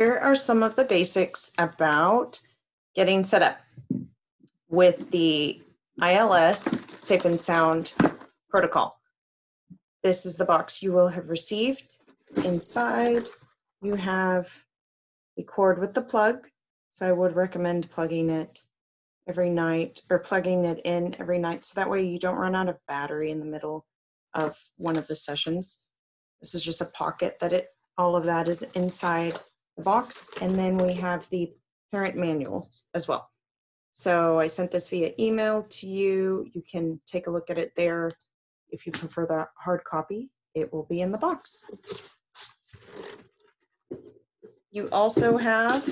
Here are some of the basics about getting set up with the ILS Safe and Sound protocol. This is the box you will have received. Inside, you have the cord with the plug. So I would recommend plugging it every night, or plugging it in every night, so that way you don't run out of battery in the middle of one of the sessions. This is just a pocket that all of that is inside the box. And then we have the parent manual as well. So I sent this via email to you. You can take a look at it there. If you prefer the hard copy, it will be in the box. You also have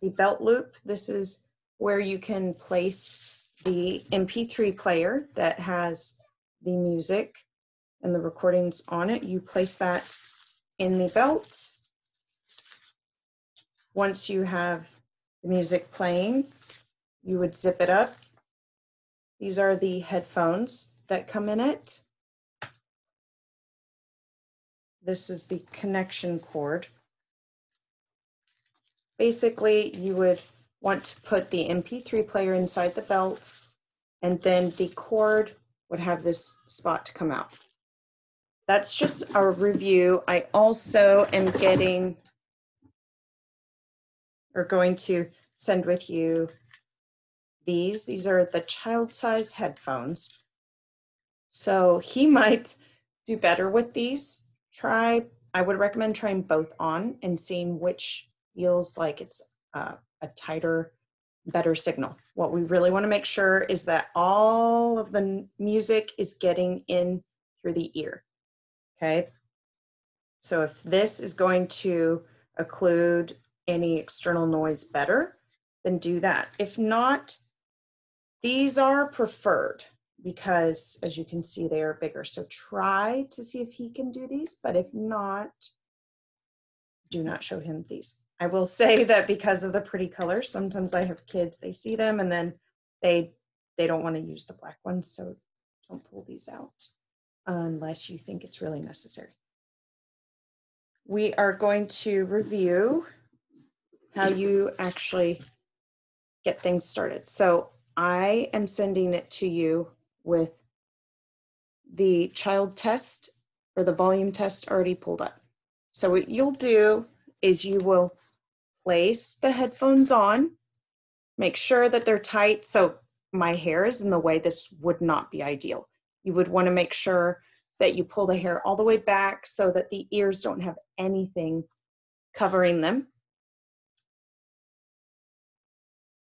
the belt loop. This is where you can place the MP3 player that has the music and the recordings on it. You place that in the belt. Once you have the music playing, you would zip it up. These are the headphones that come in it. This is the connection cord. Basically, you would want to put the MP3 player inside the belt, and then the cord would have this spot to come out. That's just a review. I also am going to send with you these. These are the child size headphones. So he might do better with these. I would recommend trying both on and seeing which feels like it's a tighter, better signal. What we really want to make sure is that all of the music is getting in through the ear. Okay. So if this is going to occlude any external noise better, then do that. If not, these are preferred because, as you can see, they are bigger. So try to see if he can do these, but if not, do not show him these. I will say that because of the pretty colors, sometimes I have kids, they see them and then they don't want to use the black ones, so don't pull these out unless you think it's really necessary. We are going to review how you actually get things started. So I am sending it to you with the child test or the volume test already pulled up. So what you'll do is you will place the headphones on, make sure that they're tight. So my hair is in the way. This would not be ideal. You would want to make sure that you pull the hair all the way back so that the ears don't have anything covering them.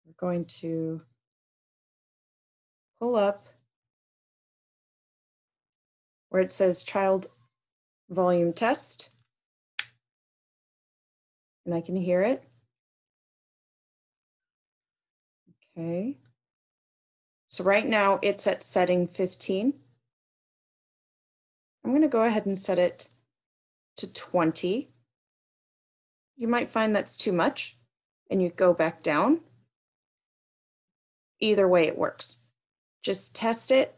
We're going to pull up where it says child volume test, and I can hear it. Okay. So right now it's at setting 15. I'm going to go ahead and set it to 20. You might find that's too much and you go back down. Either way it works. Just test it.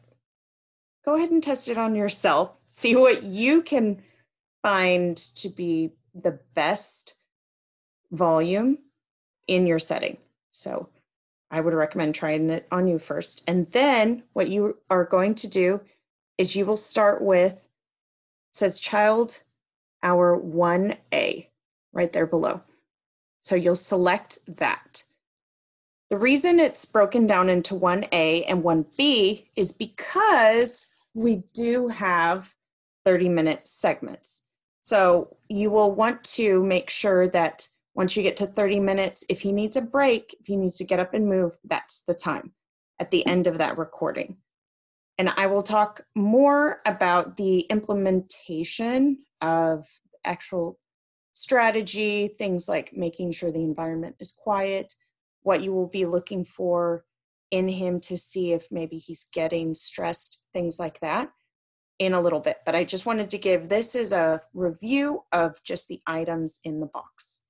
Go ahead and test it on yourself. See what you can find to be the best volume in your setting. So I would recommend trying it on you first. And then what you are going to do is you will start with, it says child hour 1A right there below. So you'll select that. The reason it's broken down into 1A and 1B is because we do have 30-minute segments. So you will want to make sure that once you get to 30 minutes, if he needs a break, if he needs to get up and move, that's the time at the end of that recording. And I will talk more about the implementation of actual strategy, things like making sure the environment is quiet, what you will be looking for in him to see if maybe he's getting stressed, things like that in a little bit. But I just wanted to give, this is a review of just the items in the box.